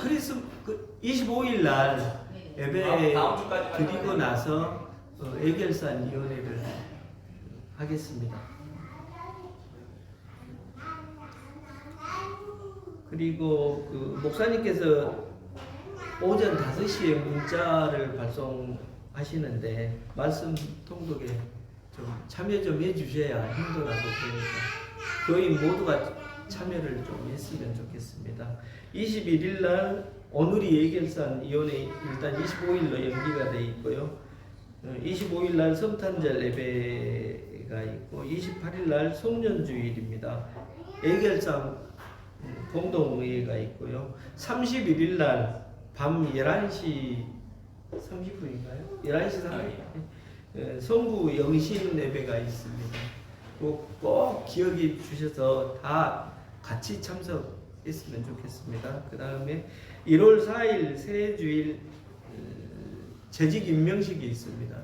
25일 날 네. 예배 다음 주까지만 드리고 하면 나서 예결산 위원회를 하겠습니다. 그리고 목사님께서 오전 5시에 문자를 발송하시는데 말씀 통독에 좀 참여 좀 해주셔야 힘들어하고 그러니까 교인 모두가 참여를 좀 했으면 좋겠습니다. 21일 날 오늘이 예결산 위원회 일단 25일로 연기가 되어 있고요. 25일 날 성탄절 예배가 있고 28일 날 송년주일입니다. 예결산 공동의회가 있고요. 31일 날 밤 11시 30분인가요? 11시 30분 성부 영신 예배가 있습니다. 꼭 기억해 주셔서 다 같이 참석했으면 좋겠습니다. 그 다음에 1월 4일 새해주일 재직 임명식이 있습니다.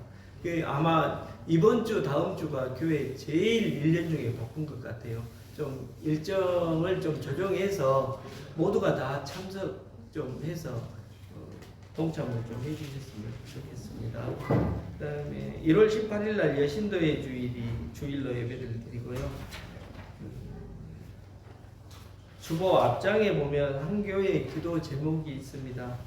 아마 이번 주 다음 주가 교회 제일 1년 중에 바쁜 것 같아요. 좀 일정을 좀 조정해서 모두가 다 참석 좀 해서 동참을 좀 해주셨으면 좋겠습니다. 그 다음에 1월 18일 날 여신도의 주일로 예배를 드리고요. 주보 앞장에 보면 한 교회의 기도 제목이 있습니다.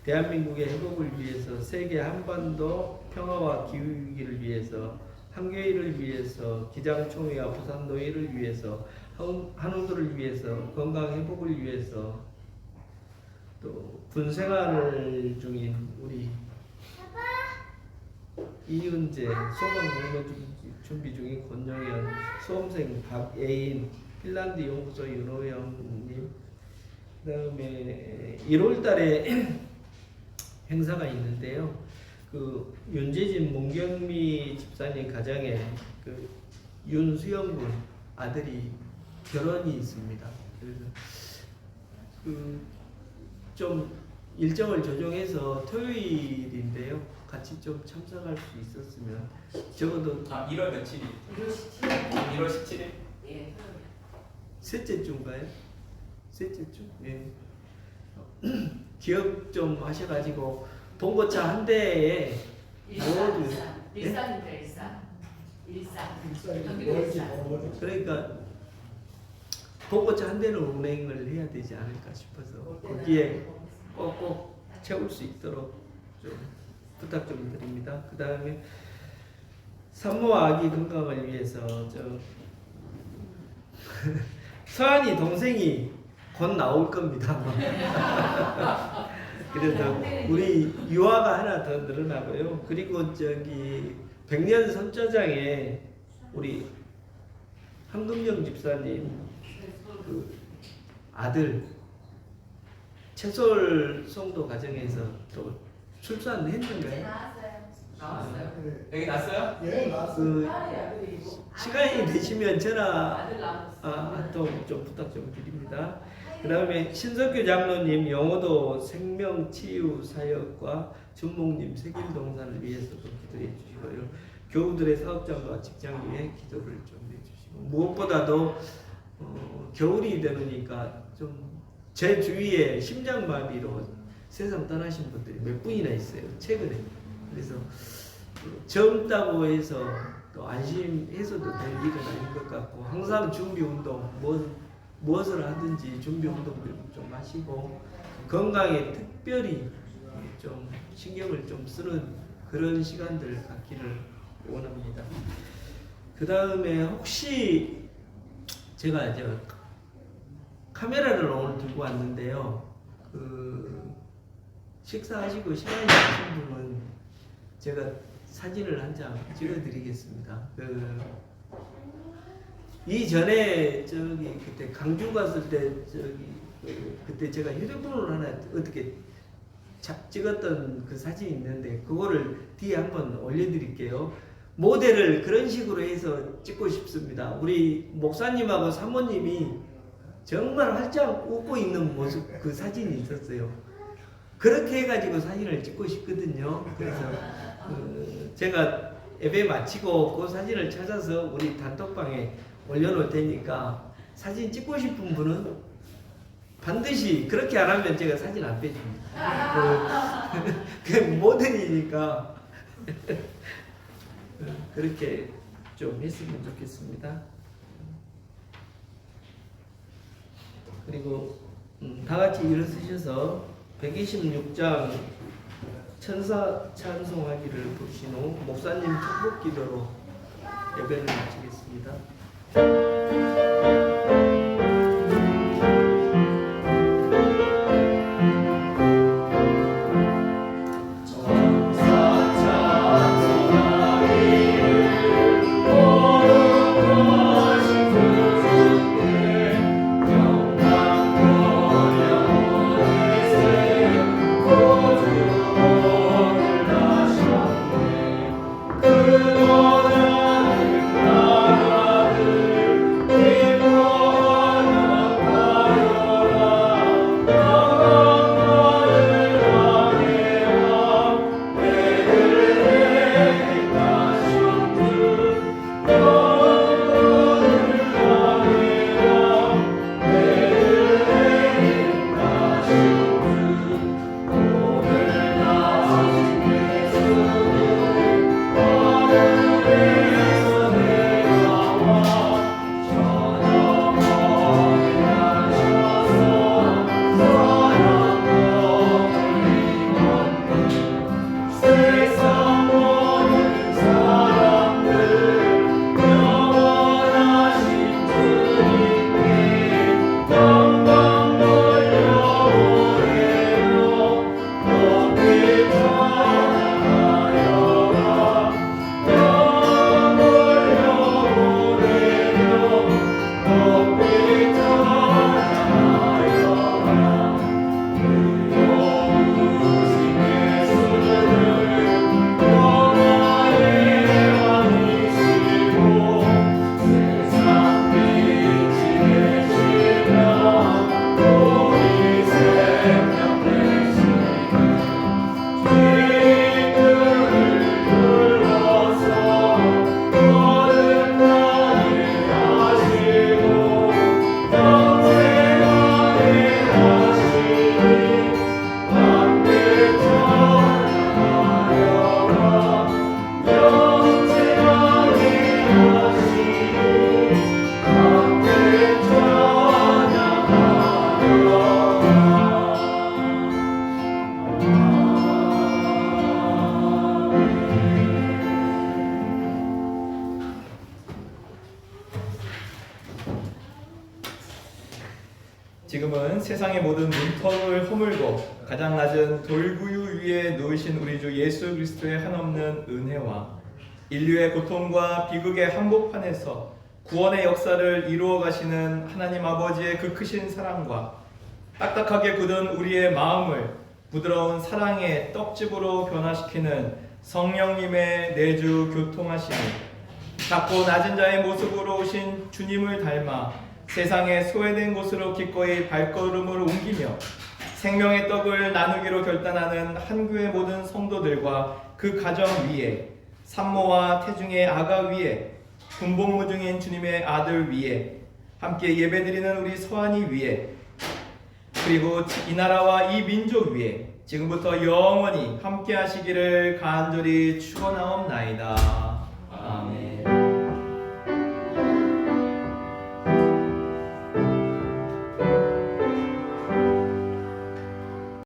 대한민국의 회복을 위해서, 세계 한반도 평화와 기후위기를 위해서, 한교회를 위해서, 기장총회와 부산노회를 위해서, 한우들을 위해서, 건강 회복을 위해서, 또 군생활 중인 우리 이은재, 소방공무 준비 중인 권영현, 수험생 박예인, 핀란드 연구소 윤호영님, 그다음에 1월 달에 행사가 있는데요. 그 윤재진 문경미 집사님 가정에 그 윤수영군 아들이 결혼이 있습니다. 그래서 그 좀 일정을 조정해서 토요일인데요. 같이 좀 참석할 수 있었으면 적어도 1월 며칠이? 1월 17일. 1월 17일? 예. 셋째 주인가요? 셋째 주? 예. 기억 좀 하셔가지고 봉고차 한 대에 모두 일산입니다. 일산. 경기도 일산. 그러니까 봉고차 한 대는 운행을 해야 되지 않을까 싶어서 거기에 꼭 채울 수 있도록 좀 부탁 좀 드립니다. 그 다음에 산모와 아기 건강을 위해서 서한이 동생이 곧 나올 겁니다. 그래서 우리 유아가 하나 더 늘어나고요. 그리고 백년 선자장에 우리 한금영 집사님 그 아들 채솔 성도 가정에서 또 출산했는가요? 나왔어요. 여기 났어요? 예, 나왔어요. 그 시간이 되시면 전화 아들 나왔어요. 좀 부탁 좀 드립니다. 그 다음에 신석규 장로님 영어도 생명치유 사역과 준목님 세길동산을 위해서도 기도해 주시고요. 교우들의 사업장과 직장 위에 기도를 좀 해주시고 무엇보다도 겨울이 되니까 좀 제 주위에 심장마비로 세상 떠나신 분들이 몇 분이나 있어요. 최근에. 그래서 젊다고 해서 또 안심해서도 될 일은 아닌 것 같고 항상 준비 운동 무엇을 하든지 준비 운동들 좀 하시고 건강에 특별히 좀 신경을 좀 쓰는 그런 시간들 갖기를 원합니다. 그 다음에 혹시 제가 카메라를 오늘 들고 왔는데요. 그 식사하시고 시간이 되신 분은 제가 사진을 한 장 찍어드리겠습니다. 이전에 그때 강주 갔을 때 그때 제가 휴대폰으로 하나 어떻게 찍었던 그 사진이 있는데 그거를 뒤에 한번 올려드릴게요. 모델을 그런 식으로 해서 찍고 싶습니다. 우리 목사님하고 사모님이 정말 활짝 웃고 있는 모습 그 사진이 있었어요. 그렇게 해가지고 사진을 찍고 싶거든요. 그래서 제가 예배 마치고 그 사진을 찾아서 우리 단톡방에 올려놓을 테니까 사진 찍고 싶은 분은 반드시 그렇게 안 하면 제가 사진 안 빼줍니다. 그 모델이니까 그렇게 좀 했으면 좋겠습니다. 그리고 다 같이 일어서셔서 126장 천사 찬송하기를 부르신 후 목사님 축복 기도로 예배를 마치겠습니다. 오 지금은 세상의 모든 문턱을 허물고 가장 낮은 돌구유 위에 누우신 우리 주 예수 그리스도의 한없는 은혜와 인류의 고통과 비극의 한복판에서 구원의 역사를 이루어 가시는 하나님 아버지의 그 크신 사랑과 딱딱하게 굳은 우리의 마음을 부드러운 사랑의 떡집으로 변화시키는 성령님의 내주 교통하심이 작고 낮은 자의 모습으로 오신 주님을 닮아 세상의 소외된 곳으로 기꺼이 발걸음을 옮기며 생명의 떡을 나누기로 결단하는 한교의 모든 성도들과 그 가정 위에 산모와 태중의 아가 위에 군복무중인 주님의 아들 위에 함께 예배드리는 우리 서한이 위에 그리고 이 나라와 이 민족 위에 지금부터 영원히 함께 하시기를 간절히 축원하옵나이다. 아멘.